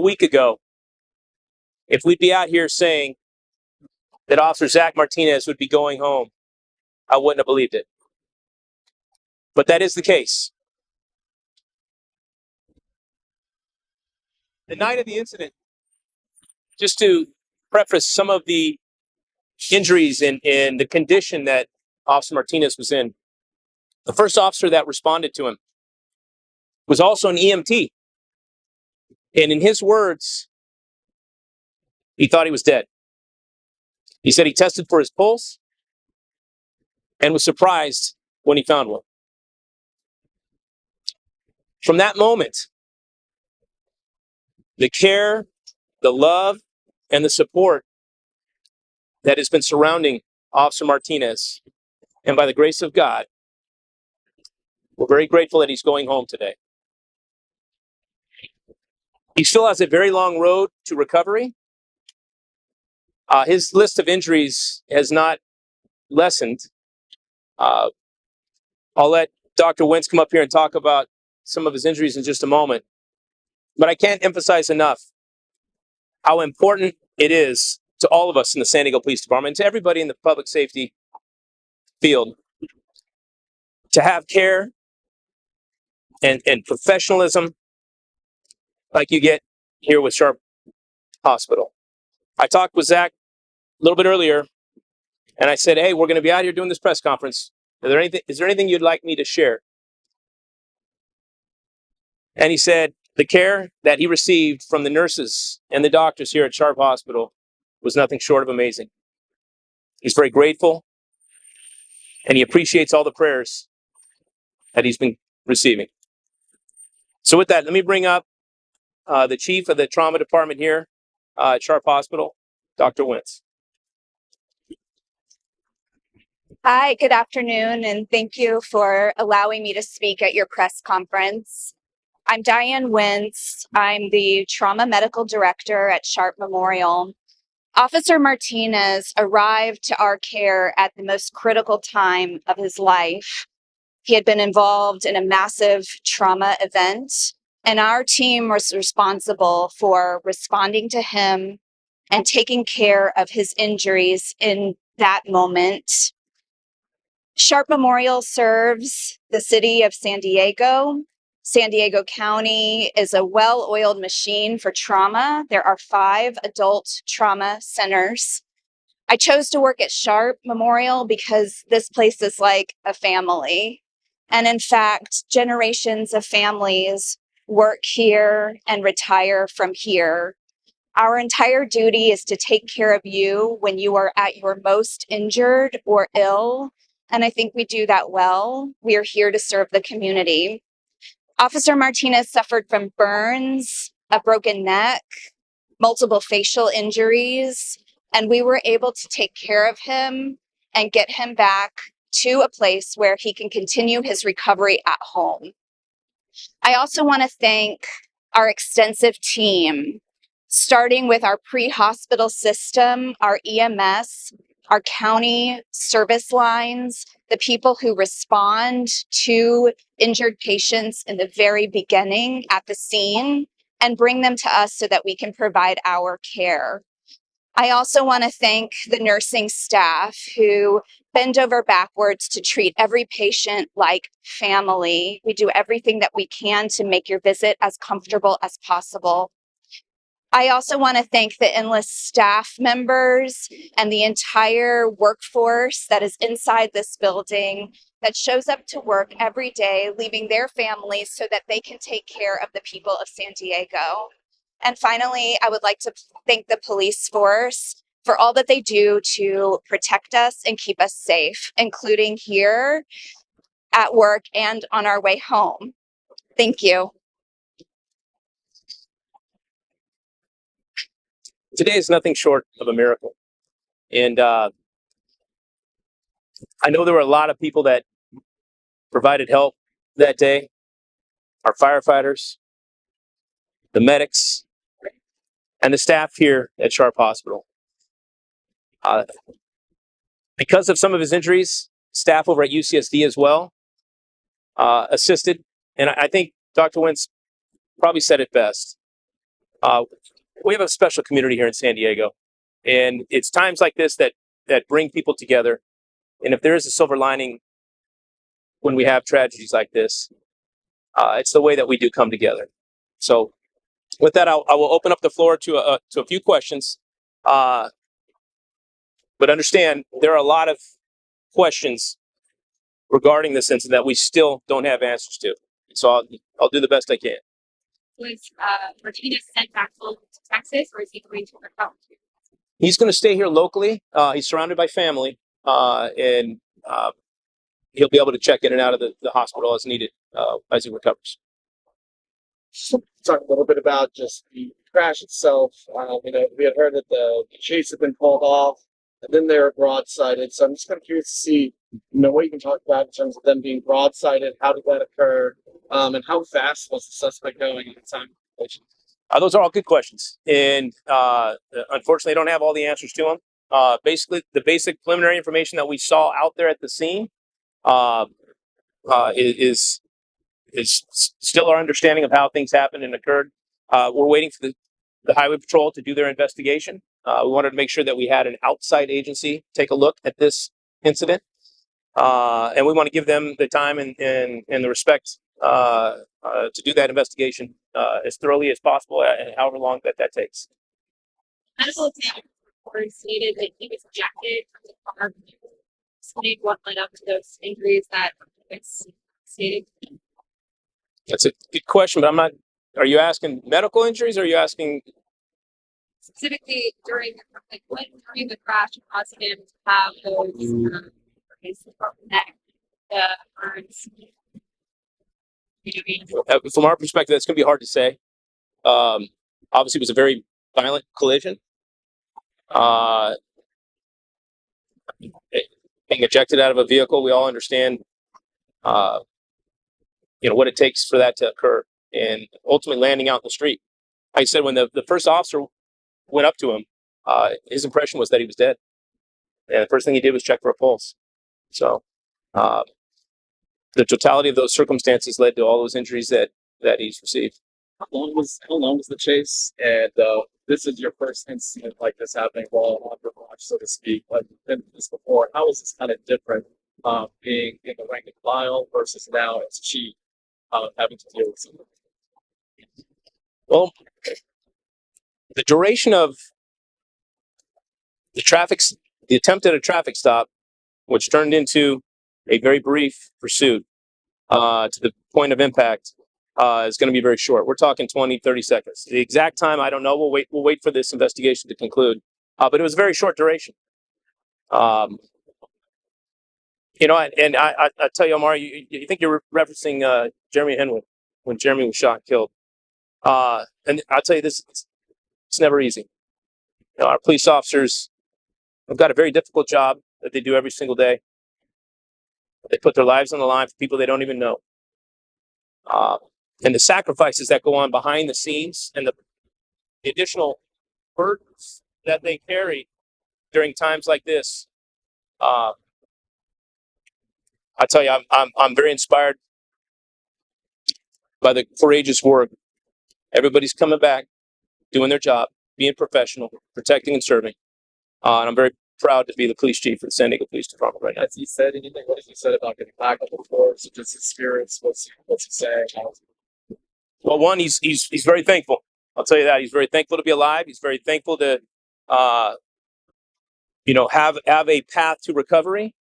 week ago, if we'd be out here saying that Officer Zach Martinez would be going home, I wouldn't have believed it. But that is the case. The night of the incident, just to preface some of the injuries and the condition that Officer Martinez was in, the first officer that responded to him was also an EMT. And in his words, he thought he was dead. He said he tested for his pulse and was surprised when he found one. From that moment, the care, the love, and the support that has been surrounding Officer Martinez, and by the grace of God, we're very grateful that he's going home today. He still has a very long road to recovery. His list of injuries has not lessened. I'll let Dr. Wentz come up here and talk about some of his injuries in just a moment. But I can't emphasize enough how important it is to all of us in the San Diego Police Department, and to everybody in the public safety field, to have care and professionalism like you get here with Sharp Hospital. I talked with Zach a little bit earlier, and I said, hey, we're going to be out here doing this press conference. Is there anything you'd like me to share? And he said the care that he received from the nurses and the doctors here at Sharp Hospital was nothing short of amazing. He's very grateful, and he appreciates all the prayers that he's been receiving. So with that, let me bring up the chief of the trauma department here at Sharp Hospital, Dr. Wentz. Hi, good afternoon, and thank you for allowing me to speak at your press conference. I'm Diane Wentz. I'm the Trauma Medical Director at Sharp Memorial. Officer Martinez arrived to our care at the most critical time of his life. He had been involved in a massive trauma event, and our team was responsible for responding to him and taking care of his injuries in that moment. Sharp Memorial serves the city of San Diego. San Diego County is a well-oiled machine for trauma. There are 5 adult trauma centers. I chose to work at Sharp Memorial because this place is like a family. And in fact, generations of families work here and retire from here. Our entire duty is to take care of you when you are at your most injured or ill. And I think we do that well. We are here to serve the community. Officer Martinez suffered from burns, a broken neck, multiple facial injuries, and we were able to take care of him and get him back to a place where he can continue his recovery at home. I also want to thank our extensive team, starting with our pre-hospital system, our EMS, our county service lines, the people who respond to injured patients in the very beginning at the scene and bring them to us so that we can provide our care. I also want to thank the nursing staff who bend over backwards to treat every patient like family. We do everything that we can to make your visit as comfortable as possible. I also want to thank the endless staff members and the entire workforce that is inside this building that shows up to work every day, leaving their families so that they can take care of the people of San Diego. And finally, I would like to thank the police force for all that they do to protect us and keep us safe, including here at work and on our way home. Thank you. Today is nothing short of a miracle. And I know there were a lot of people that provided help that day. Our firefighters, the medics, and the staff here at Sharp Hospital. Because of some of his injuries, staff over at UCSD as well assisted. And I think Dr. Wentz probably said it best. We have a special community here in San Diego, and it's times like this that bring people together. And if there is a silver lining when we have tragedies like this, it's the way that we do come together. So, with that, I will open up the floor to a few questions. But understand there are a lot of questions regarding this incident that we still don't have answers to. So I'll do the best I can. Was Martinez sent back home to Texas, or is he going to recover? He's going to stay here locally. He's surrounded by family, and he'll be able to check in and out of the hospital as needed as he recovers. Talk a little bit about just the crash itself. We had heard that the chase had been called off, and then they were broadsided. So I'm just kind of curious to see, what you can talk about in terms of them being broadsided. How did that occur? And how fast was the suspect going at the time? Those are all good questions, and unfortunately, I don't have all the answers to them. Basically, the basic preliminary information that we saw out there at the scene is still our understanding of how things happened and occurred. We're waiting for the Highway Patrol to do their investigation. We wanted to make sure that we had an outside agency take a look at this incident, and we want to give them the time and the respect to do that investigation as thoroughly as possible, and however long that takes. Medical exam report stated that he was ejected from the car. Explain what led up to those injuries that it's stated. That's a good question, but I'm not. Are you asking medical injuries, or are you asking Specifically during the crash, it caused him to have those his neck, the burns. from our perspective? That's going to be hard to say. Obviously, it was a very violent collision. Being ejected out of a vehicle, we all understand, what it takes for that to occur, and ultimately landing out in the street. Like I said, when the first officer went up to him, his impression was that he was dead, and the first thing he did was check for a pulse. So, the totality of those circumstances led to all those injuries that he's received. How long was the chase? And this is your first incident like this happening while on your watch, so to speak. Like been this before. How is this kind of different, being in the rank and file versus now as chief, having to deal with something? Well, the duration of the attempt at a traffic stop, which turned into a very brief pursuit to the point of impact, is going to be very short. We're talking 20, 30 seconds. The exact time, I don't know. We'll wait for this investigation to conclude. But it was a very short duration. And I tell you, Omar, you think you're referencing Jeremy Henwood when Jeremy was shot and killed. And I'll tell you this, it's never easy. Our police officers have got a very difficult job that they do every single day. They put their lives on the line for people they don't even know. And the sacrifices that go on behind the scenes, and the additional burdens that they carry during times like this. I tell you, I'm very inspired by the courageous work. Everybody's coming back, doing their job, being professional, protecting and serving. And I'm very proud to be the police chief for the San Diego Police Department right now. Has he said anything? What has he said about getting back on the force? Just his spirits? What's he saying? Well, one, he's very thankful. I'll tell you that. He's very thankful to be alive. He's very thankful to, have a path to recovery.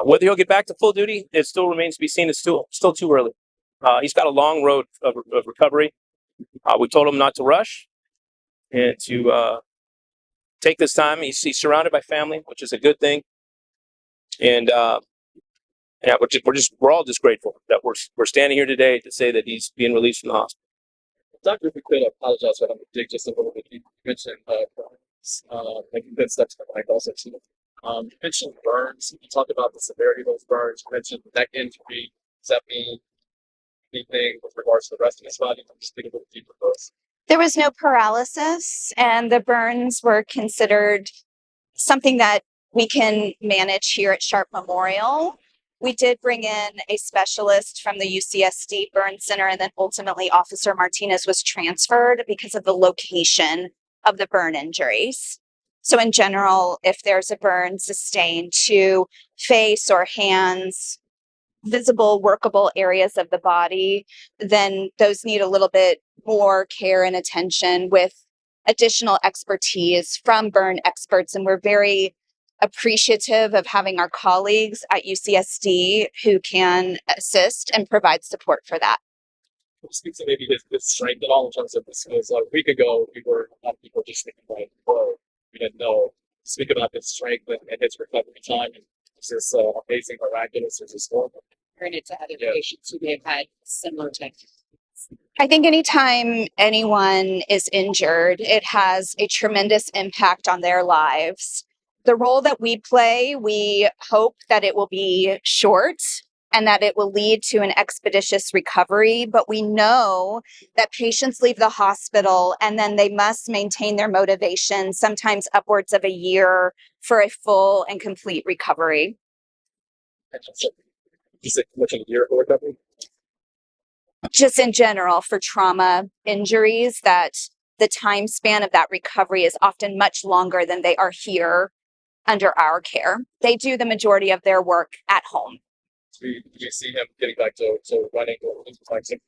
Whether he'll get back to full duty, it still remains to be seen. It's still too early. He's got a long road of recovery. We told him not to rush and to take this time. He's surrounded by family, which is a good thing. And we're all just grateful that we're standing here today to say that he's being released from the hospital. Doctor, if we could apologize for having to dig just a little bit. You mentioned making good steps in life also too. You mentioned burns. You talked about the severity of those burns. You mentioned neck injury. Does that mean anything with regards to the rest of his body? I'm just thinking a little deeper for those. There was no paralysis, and the burns were considered something that we can manage here at Sharp Memorial. We did bring in a specialist from the UCSD Burn Center, and then ultimately Officer Martinez was transferred because of the location of the burn injuries. So in general, if there's a burn sustained to face or hands, visible workable areas of the body, then those need a little bit more care and attention with additional expertise from burn experts. And we're very appreciative of having our colleagues at UCSD who can assist and provide support for that. Speak to maybe his strength at all in terms of this. Because a week ago, we were a lot of people just thinking like, whoa, we didn't know. Speak about his strength and his recovery time. And it's just amazing, miraculous. It's just horrible. Comparing it to other patients who may have had similar types. I think anytime anyone is injured, it has a tremendous impact on their lives. The role that we play, we hope that it will be short and that it will lead to an expeditious recovery. But we know that patients leave the hospital and then they must maintain their motivation, sometimes upwards of a year, for a full and complete recovery. Is it much of a year for recovery? Just in general, for trauma injuries, that the time span of that recovery is often much longer than they are here under our care. They do the majority of their work at home. Do you see him getting back to running or flexing?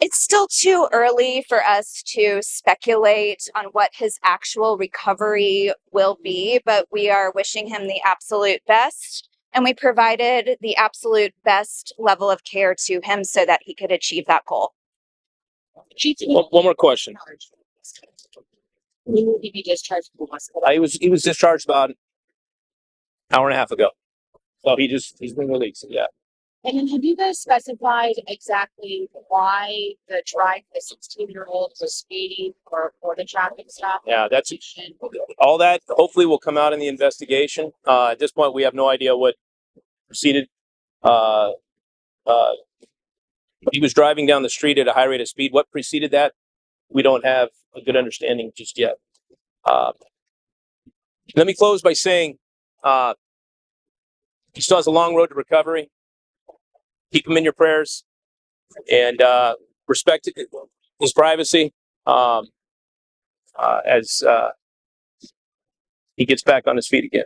It's still too early for us to speculate on what his actual recovery will be, but we are wishing him the absolute best. And we provided the absolute best level of care to him so that he could achieve that goal. One more question. When will he be discharged from the hospital? He was discharged about an hour and a half ago. So he's been released. Yeah. And then have you guys specified exactly why the 16-year-old was speeding for the traffic stop? Yeah, that's all that hopefully will come out in the investigation. At this point, we have no idea what proceeded. He was driving down the street at a high rate of speed. What preceded that? We don't have a good understanding just yet. Let me close by saying he still has a long road to recovery. Keep him in your prayers and respect his privacy as he gets back on his feet again.